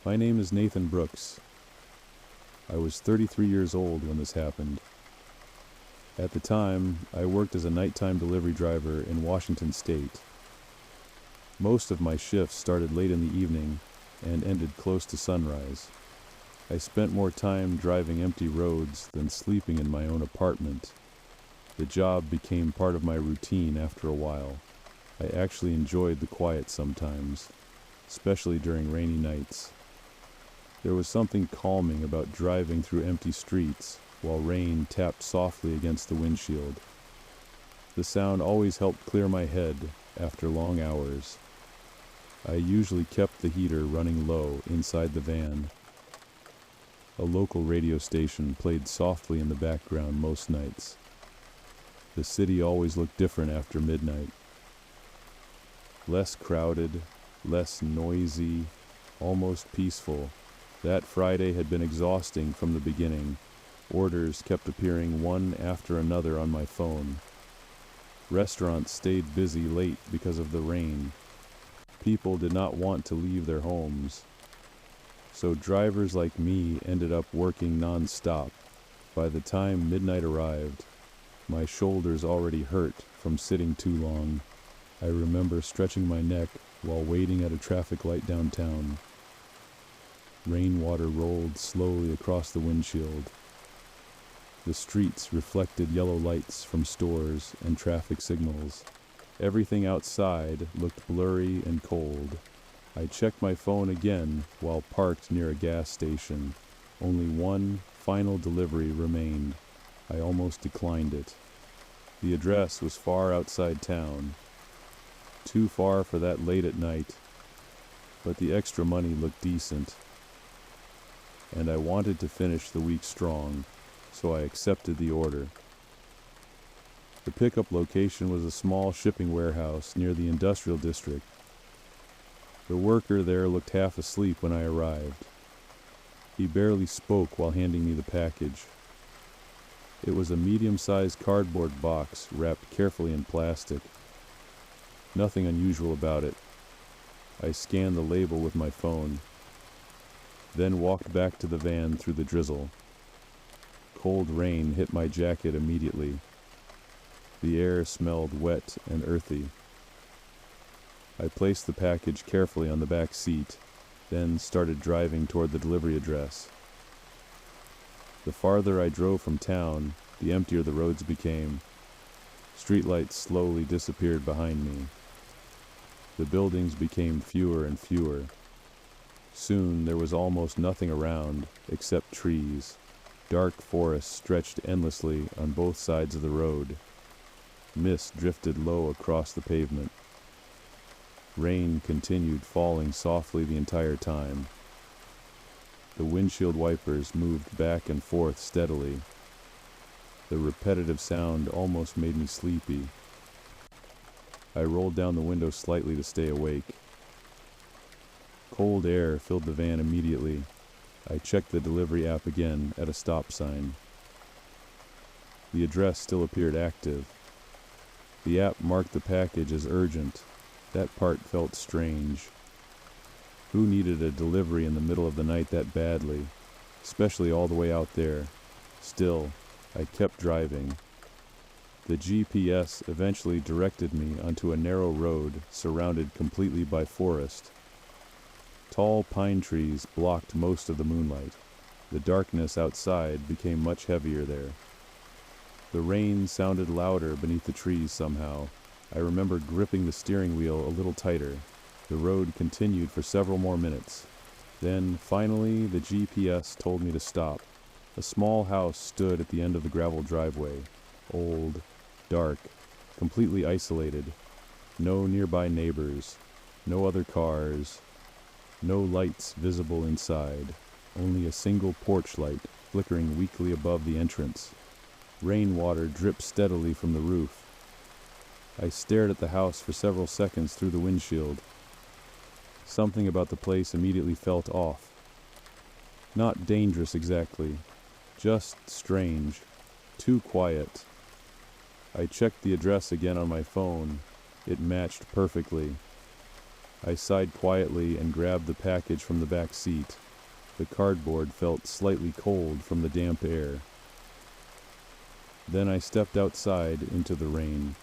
My name is Nathan Brooks. I was 33 years old when this happened. At the time, I worked as a nighttime delivery driver in Washington State. Most of my shifts started late in the evening and ended close to sunrise. I spent more time driving empty roads than sleeping in my own apartment. The job became part of my routine after a while. I actually enjoyed the quiet sometimes, especially during rainy nights. There was something calming about driving through empty streets while rain tapped softly against the windshield. The sound always helped clear my head after long hours. I usually kept the heater running low inside the van. A local radio station played softly in the background most nights. The city always looked different after midnight. Less crowded, less noisy, almost peaceful. That Friday had been exhausting from the beginning. Orders kept appearing one after another on my phone. Restaurants stayed busy late because of the rain. People did not want to leave their homes. So drivers like me ended up working non-stop. By the time midnight arrived, my shoulders already hurt from sitting too long. I remember stretching my neck while waiting at a traffic light downtown. Rainwater rolled slowly across the windshield. The streets reflected yellow lights from stores and traffic signals. Everything outside looked blurry and cold. I checked my phone again while parked near a gas station. Only one final delivery remained. I almost declined it. The address was far outside town. Too far for that late at night, but the extra money looked decent. And I wanted to finish the week strong, so I accepted the order. The pickup location was a small shipping warehouse near the industrial district. The worker there looked half asleep when I arrived. He barely spoke while handing me the package. It was a medium-sized cardboard box wrapped carefully in plastic. Nothing unusual about it. I scanned the label with my phone, then walked back to the van through the drizzle. Cold rain hit my jacket immediately. The air smelled wet and earthy. I placed the package carefully on the back seat, then started driving toward the delivery address. The farther I drove from town, the emptier the roads became. Streetlights slowly disappeared behind me. The buildings became fewer and fewer. Soon there was almost nothing around except trees. Dark forests stretched endlessly on both sides of the road. Mist drifted low across the pavement. Rain continued falling softly the entire time. The windshield wipers moved back and forth steadily. The repetitive sound almost made me sleepy. I rolled down the window slightly to stay awake. Cold air filled the van immediately. I checked the delivery app again at a stop sign. The address still appeared active. The app marked the package as urgent. That part felt strange. Who needed a delivery in the middle of the night that badly, especially all the way out there? Still, I kept driving. The GPS eventually directed me onto a narrow road surrounded completely by forest. Tall pine trees blocked most of the moonlight. The darkness outside became much heavier there. The rain sounded louder beneath the trees somehow. I remember gripping the steering wheel a little tighter. The road continued for several more minutes. Then, finally, the GPS told me to stop. A small house stood at the end of the gravel driveway. Old, dark, completely isolated. No nearby neighbors. No other cars. No lights visible inside. Only a single porch light flickering weakly above the entrance. Rainwater dripped steadily from the roof. I stared at the house for several seconds through the windshield. Something about the place immediately felt off. Not dangerous exactly, just strange, too quiet. I checked the address again on my phone. It matched perfectly. I sighed quietly and grabbed the package from the back seat. The cardboard felt slightly cold from the damp air. Then I stepped outside into the rain.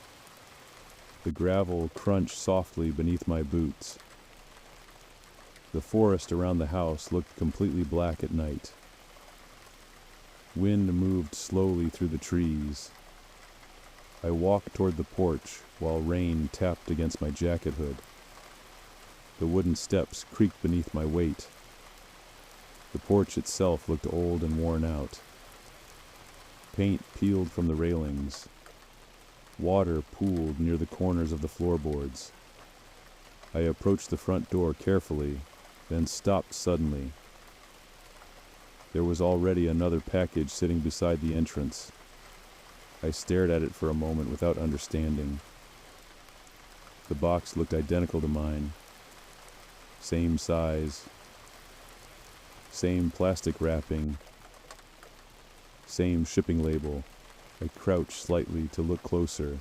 The gravel crunched softly beneath my boots. The forest around the house looked completely black at night. Wind moved slowly through the trees. I walked toward the porch while rain tapped against my jacket hood. The wooden steps creaked beneath my weight. The porch itself looked old and worn out. Paint peeled from the railings. Water pooled near the corners of the floorboards. I approached the front door carefully, then stopped suddenly. There was already another package sitting beside the entrance. I stared at it for a moment without understanding. The box looked identical to mine. Same size. Same plastic wrapping. Same shipping label. I crouched slightly to look closer.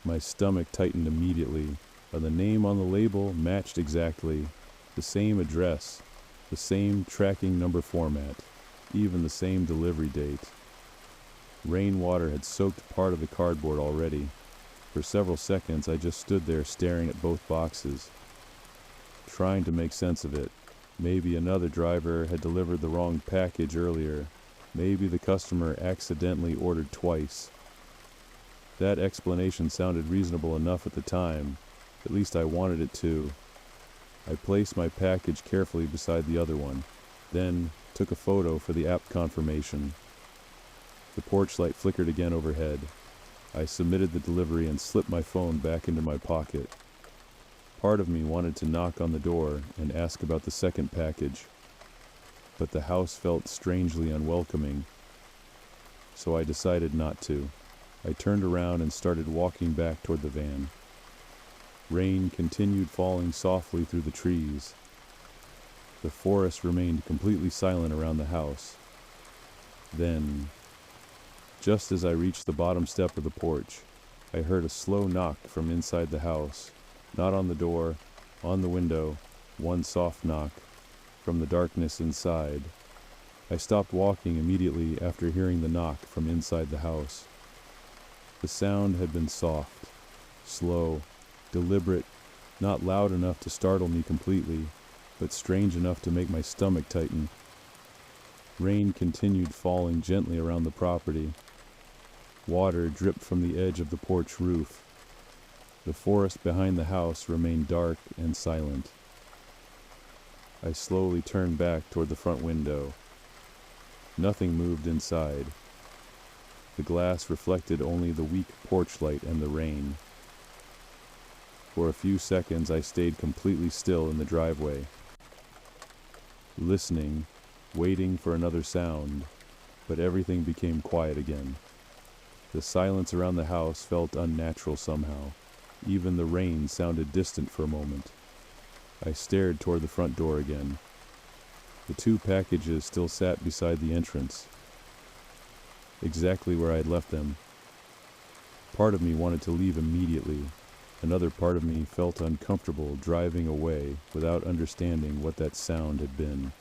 My stomach tightened immediately, and the name on the label matched exactly. The same address, the same tracking number format, even the same delivery date. Rainwater had soaked part of the cardboard already. For several seconds I just stood there staring at both boxes, trying to make sense of it. Maybe another driver had delivered the wrong package earlier. Maybe the customer accidentally ordered twice. That explanation sounded reasonable enough at the time. At least I wanted it to. I placed my package carefully beside the other one, then took a photo for the app confirmation. The porch light flickered again overhead. I submitted the delivery and slipped my phone back into my pocket. Part of me wanted to knock on the door and ask about the second package, but the house felt strangely unwelcoming, so I decided not to. I turned around and started walking back toward the van. Rain continued falling softly through the trees. The forest remained completely silent around the house. Then, just as I reached the bottom step of the porch, I heard a slow knock from inside the house. Not on the door, on the window, one soft knock from the darkness inside. I stopped walking immediately after hearing the knock from inside the house. The sound had been soft, slow, deliberate, not loud enough to startle me completely, but strange enough to make my stomach tighten. Rain continued falling gently around the property. Water dripped from the edge of the porch roof. The forest behind the house remained dark and silent. I slowly turned back toward the front window. Nothing moved inside. The glass reflected only the weak porch light and the rain. For a few seconds I stayed completely still in the driveway, listening, waiting for another sound, but everything became quiet again. The silence around the house felt unnatural somehow. Even the rain sounded distant for a moment. I stared toward the front door again. The two packages still sat beside the entrance, exactly where I had left them. Part of me wanted to leave immediately. Another part of me felt uncomfortable driving away without understanding what that sound had been.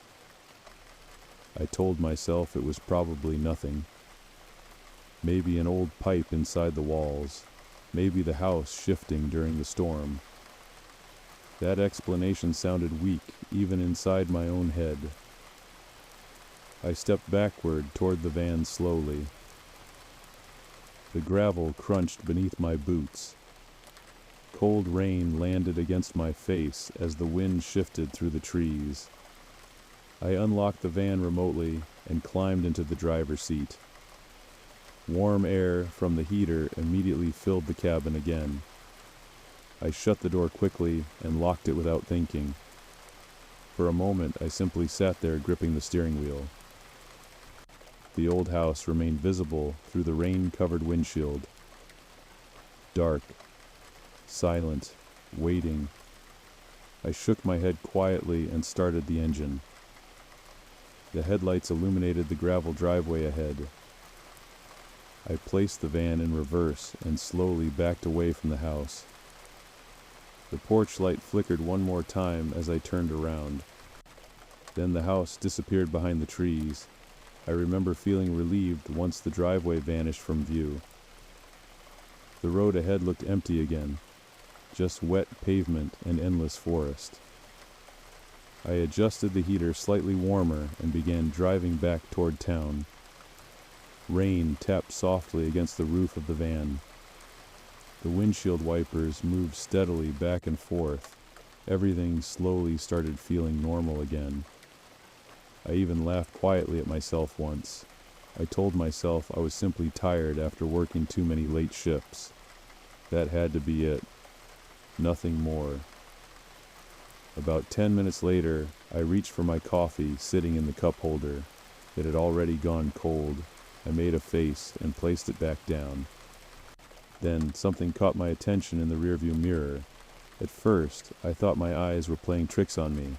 I told myself it was probably nothing. Maybe an old pipe inside the walls. Maybe the house shifting during the storm. That explanation sounded weak, even inside my own head. I stepped backward toward the van slowly. The gravel crunched beneath my boots. Cold rain landed against my face as the wind shifted through the trees. I unlocked the van remotely and climbed into the driver's seat. Warm air from the heater immediately filled the cabin again. I shut the door quickly and locked it without thinking. For a moment, I simply sat there gripping the steering wheel. The old house remained visible through the rain-covered windshield. Dark, silent, waiting. I shook my head quietly and started the engine. The headlights illuminated the gravel driveway ahead. I placed the van in reverse and slowly backed away from the house. The porch light flickered one more time as I turned around. Then the house disappeared behind the trees. I remember feeling relieved once the driveway vanished from view. The road ahead looked empty again, just wet pavement and endless forest. I adjusted the heater slightly warmer and began driving back toward town. Rain tapped softly against the roof of the van. The windshield wipers moved steadily back and forth. Everything slowly started feeling normal again. I even laughed quietly at myself once. I told myself I was simply tired after working too many late shifts. That had to be it. Nothing more. About 10 minutes later, I reached for my coffee sitting in the cup holder. It had already gone cold. I made a face and placed it back down. Then something caught my attention in the rearview mirror. At first, I thought my eyes were playing tricks on me.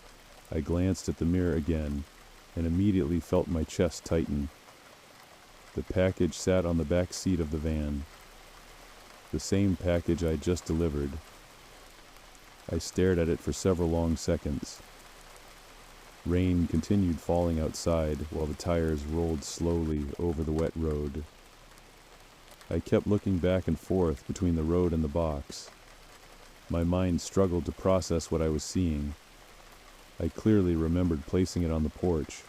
I glanced at the mirror again and immediately felt my chest tighten. The package sat on the back seat of the van. The same package I'd just delivered. I stared at it for several long seconds. Rain continued falling outside while the tires rolled slowly over the wet road. I kept looking back and forth between the road and the box. My mind struggled to process what I was seeing. I clearly remembered placing it on the porch.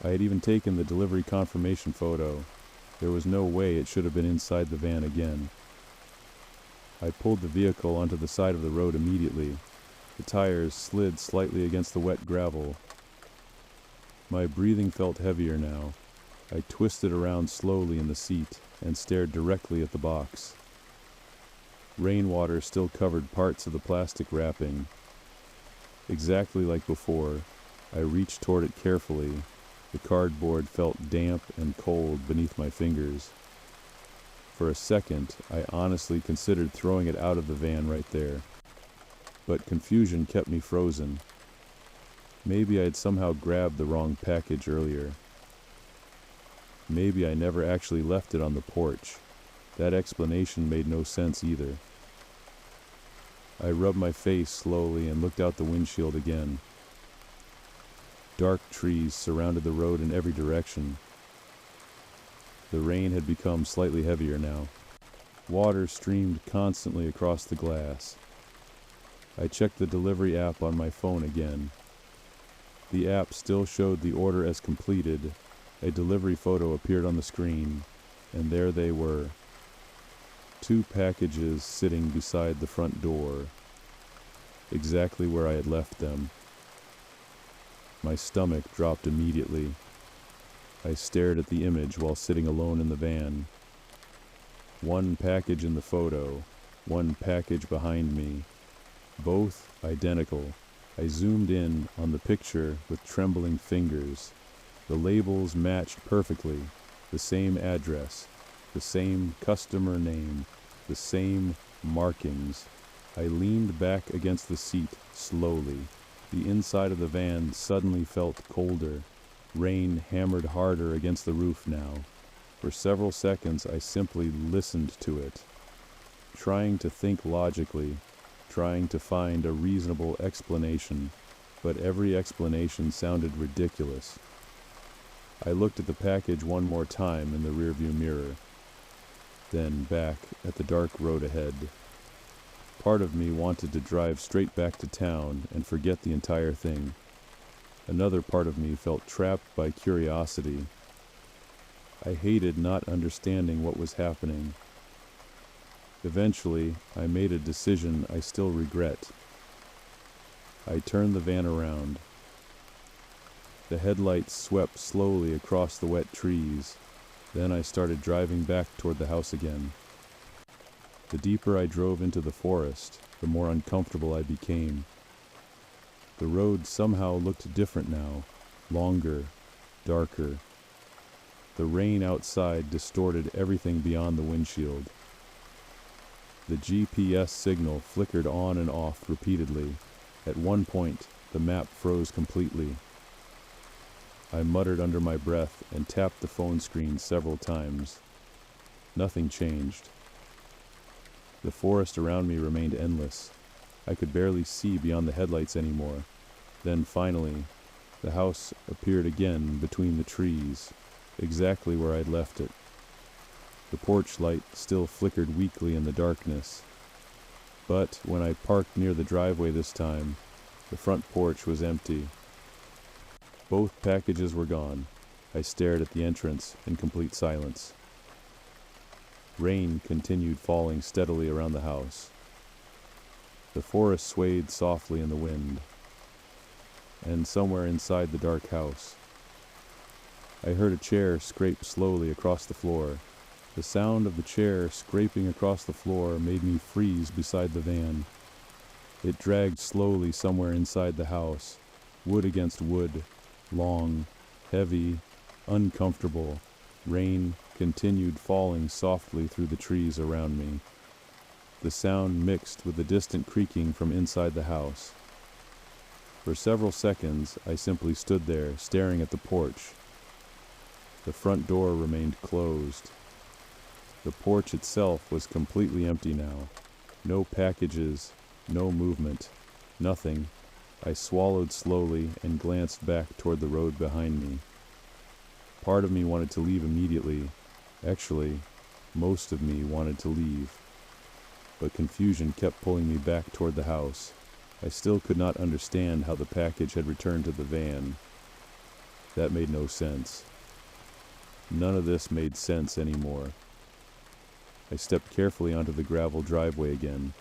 I had even taken the delivery confirmation photo. There was no way it should have been inside the van again. I pulled the vehicle onto the side of the road immediately. The tires slid slightly against the wet gravel. My breathing felt heavier now. I twisted around slowly in the seat and stared directly at the box. Rainwater still covered parts of the plastic wrapping. Exactly like before, I reached toward it carefully. The cardboard felt damp and cold beneath my fingers. For a second, I honestly considered throwing it out of the van right there. But confusion kept me frozen. Maybe I had somehow grabbed the wrong package earlier. Maybe I never actually left it on the porch. That explanation made no sense either. I rubbed my face slowly and looked out the windshield again. Dark trees surrounded the road in every direction. The rain had become slightly heavier now. Water streamed constantly across the glass. I checked the delivery app on my phone again. The app still showed the order as completed. A delivery photo appeared on the screen, and there they were. 2 packages sitting beside the front door, exactly where I had left them. My stomach dropped immediately. I stared at the image while sitting alone in the van. 1 package in the photo, 1 package behind me. Both identical. I zoomed in on the picture with trembling fingers. The labels matched perfectly. The same address, the same customer name, the same markings. I leaned back against the seat slowly. The inside of the van suddenly felt colder. Rain hammered harder against the roof now. For several seconds I simply listened to it, trying to think logically, trying to find a reasonable explanation, but every explanation sounded ridiculous. I looked at the package one more time in the rearview mirror, then back at the dark road ahead. Part of me wanted to drive straight back to town and forget the entire thing. Another part of me felt trapped by curiosity. I hated not understanding what was happening. Eventually, I made a decision I still regret. I turned the van around. The headlights swept slowly across the wet trees. Then I started driving back toward the house again. The deeper I drove into the forest, the more uncomfortable I became. The road somehow looked different now, longer, darker. The rain outside distorted everything beyond the windshield. The GPS signal flickered on and off repeatedly. At one point, the map froze completely. I muttered under my breath and tapped the phone screen several times. Nothing changed. The forest around me remained endless. I could barely see beyond the headlights anymore. Then finally, the house appeared again between the trees, exactly where I'd left it. The porch light still flickered weakly in the darkness. But when I parked near the driveway this time, the front porch was empty. Both packages were gone. I stared at the entrance in complete silence. Rain continued falling steadily around the house. The forest swayed softly in the wind. And somewhere inside the dark house, I heard a chair scrape slowly across the floor. The sound of the chair scraping across the floor made me freeze beside the van. It dragged slowly somewhere inside the house, wood against wood, long, heavy, uncomfortable. Rain continued falling softly through the trees around me. The sound mixed with the distant creaking from inside the house. For several seconds, I simply stood there, staring at the porch. The front door remained closed. The porch itself was completely empty now. No packages, no movement, nothing. I swallowed slowly and glanced back toward the road behind me. Part of me wanted to leave immediately. Actually, most of me wanted to leave. But confusion kept pulling me back toward the house. I still could not understand how the package had returned to the van. That made no sense. None of this made sense anymore. I stepped carefully onto the gravel driveway again.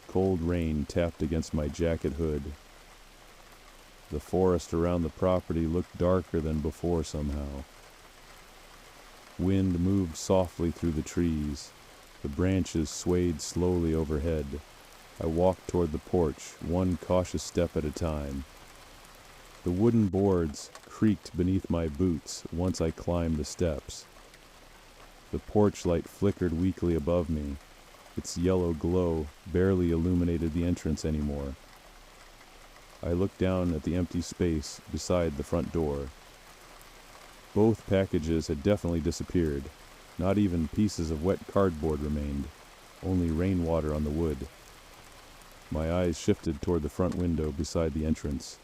Cold rain tapped against my jacket hood. The forest around the property looked darker than before somehow. Wind moved softly through the trees. The branches swayed slowly overhead. I walked toward the porch, one cautious step at a time. The wooden boards creaked beneath my boots once I climbed the steps. The porch light flickered weakly above me. Its yellow glow barely illuminated the entrance anymore. I looked down at the empty space beside the front door. Both packages had definitely disappeared. Not even pieces of wet cardboard remained, only rainwater on the wood. My eyes shifted toward the front window beside the entrance.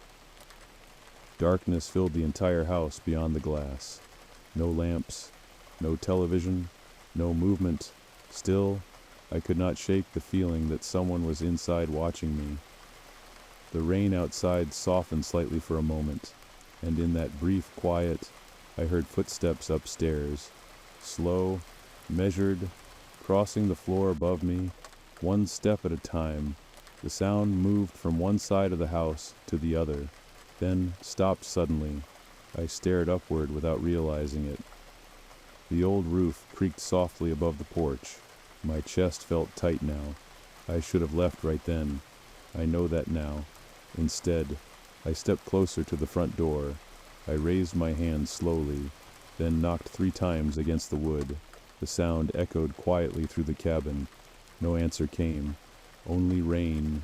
Darkness filled the entire house beyond the glass. No lamps, no television, no movement. Still, I could not shake the feeling that someone was inside watching me. The rain outside softened slightly for a moment, and in that brief quiet, I heard footsteps upstairs. Slow, measured, crossing the floor above me, one step at a time. The sound moved from one side of the house to the other, then stopped suddenly. I stared upward without realizing it. The old roof creaked softly above the porch. My chest felt tight now. I should have left right then. I know that now. Instead, I stepped closer to the front door. I raised my hand slowly, then knocked 3 times against the wood. The sound echoed quietly through the cabin. No answer came. Only rain,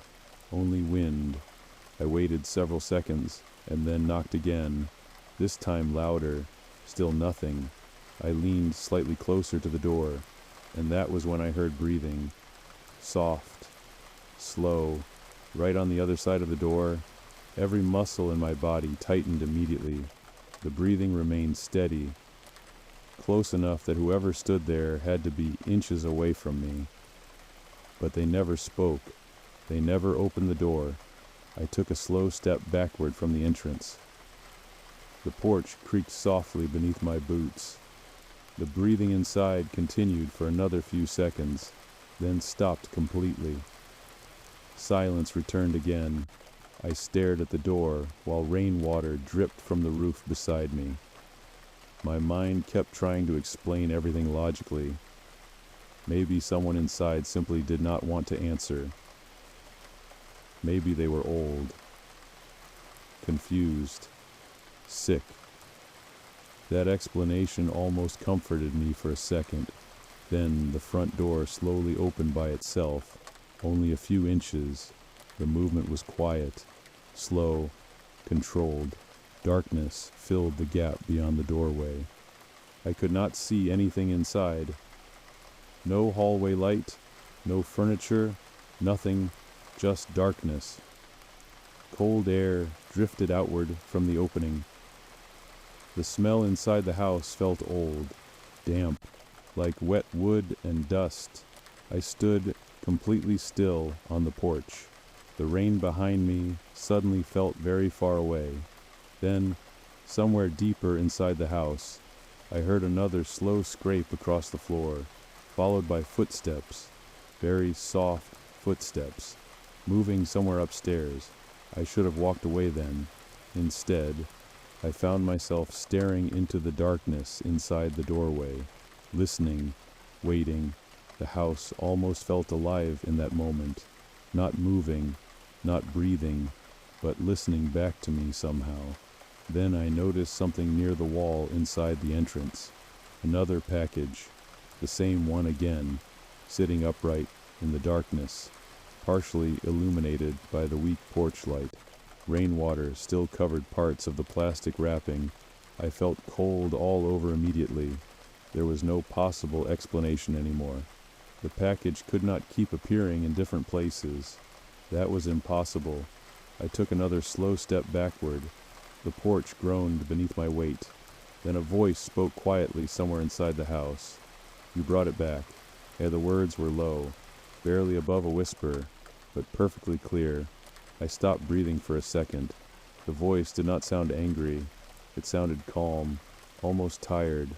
only wind. I waited several seconds, and then knocked again, this time louder. Still nothing. I leaned slightly closer to the door, and that was when I heard breathing. Soft, slow, right on the other side of the door. Every muscle in my body tightened immediately. The breathing remained steady, close enough that whoever stood there had to be inches away from me. But they never spoke. They never opened the door. I took a slow step backward from the entrance. The porch creaked softly beneath my boots. The breathing inside continued for another few seconds, then stopped completely. Silence returned again. I stared at the door while rainwater dripped from the roof beside me. My mind kept trying to explain everything logically. Maybe someone inside simply did not want to answer. Maybe they were old, confused, sick. That explanation almost comforted me for a second. Then the front door slowly opened by itself, only a few inches. The movement was quiet, slow, controlled. Darkness filled the gap beyond the doorway. I could not see anything inside. No hallway light, No furniture, nothing, just darkness. Cold air drifted outward from the opening. The smell inside the house felt old, damp, like wet wood and dust. I stood completely still on the porch. The rain behind me suddenly felt very far away. Then, somewhere deeper inside the house, I heard another slow scrape across the floor, followed by footsteps, very soft footsteps, moving somewhere upstairs. I should have walked away then. Instead, I found myself staring into the darkness inside the doorway, listening, waiting. The house almost felt alive in that moment, not moving, not breathing, but listening back to me somehow. Then I noticed something near the wall inside the entrance. Another package, the same one again, sitting upright in the darkness, partially illuminated by the weak porch light. Rainwater still covered parts of the plastic wrapping. I felt cold all over immediately. There was no possible explanation anymore. The package could not keep appearing in different places. That was impossible. I took another slow step backward. The porch groaned beneath my weight. Then a voice spoke quietly somewhere inside the house. "You brought it back." And the words were low, barely above a whisper, but perfectly clear. I stopped breathing for a second. The voice did not sound angry. It sounded calm, almost tired.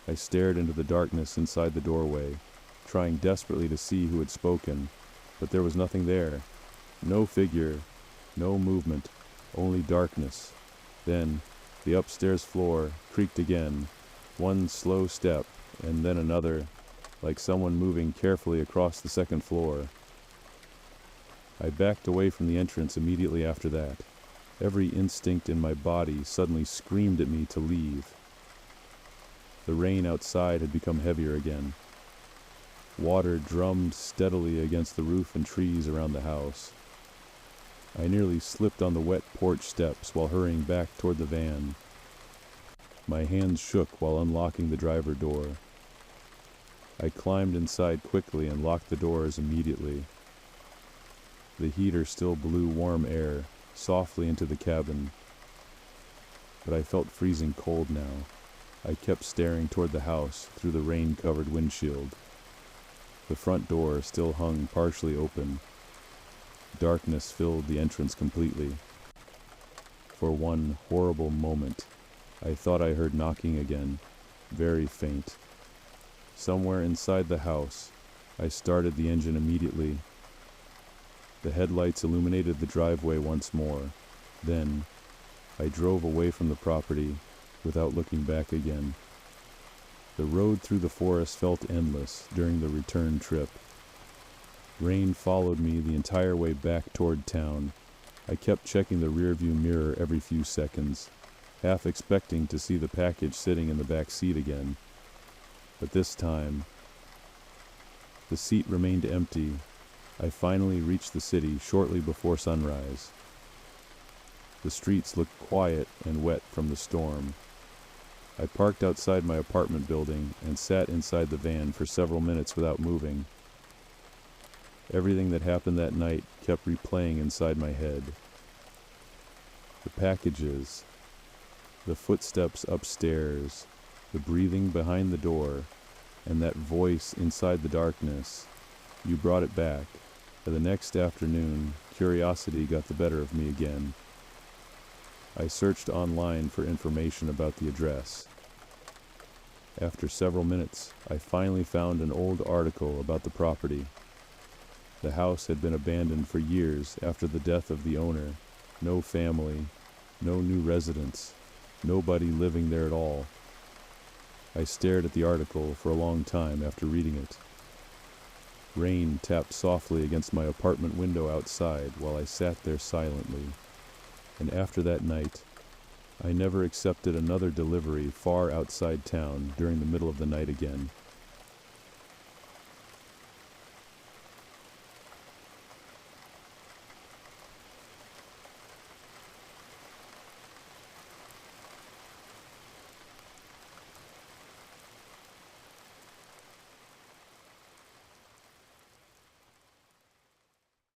I stared into the darkness inside the doorway, trying desperately to see who had spoken, but there was nothing there. No figure, no movement, only darkness. Then, the upstairs floor creaked again, one slow step, and then another, like someone moving carefully across the second floor. I backed away from the entrance immediately after that. Every instinct in my body suddenly screamed at me to leave. The rain outside had become heavier again. Water drummed steadily against the roof and trees around the house. I nearly slipped on the wet porch steps while hurrying back toward the van. My hands shook while unlocking the driver door. I climbed inside quickly and locked the doors immediately. The heater still blew warm air softly into the cabin, but I felt freezing cold now. I kept staring toward the house through the rain-covered windshield. The front door still hung partially open. Darkness filled the entrance completely. For one horrible moment, I thought I heard knocking again, very faint. Somewhere inside the house, I started the engine immediately. The headlights illuminated the driveway once more. Then, I drove away from the property without looking back again. The road through the forest felt endless during the return trip. Rain followed me the entire way back toward town. I kept checking the rearview mirror every few seconds, half expecting to see the package sitting in the back seat again. But this time, the seat remained empty. I finally reached the city shortly before sunrise. The streets looked quiet and wet from the storm. I parked outside my apartment building and sat inside the van for several minutes without moving. Everything that happened that night kept replaying inside my head. The packages, the footsteps upstairs, the breathing behind the door, and that voice inside the darkness. You brought it back. The next afternoon, curiosity got the better of me again. I searched online for information about the address. After several minutes, I finally found an old article about the property. The house had been abandoned for years after the death of the owner. No family, no new residents, nobody living there at all. I stared at the article for a long time after reading it. Rain tapped softly against my apartment window outside while I sat there silently. And after that night, I never accepted another delivery far outside town during the middle of the night again.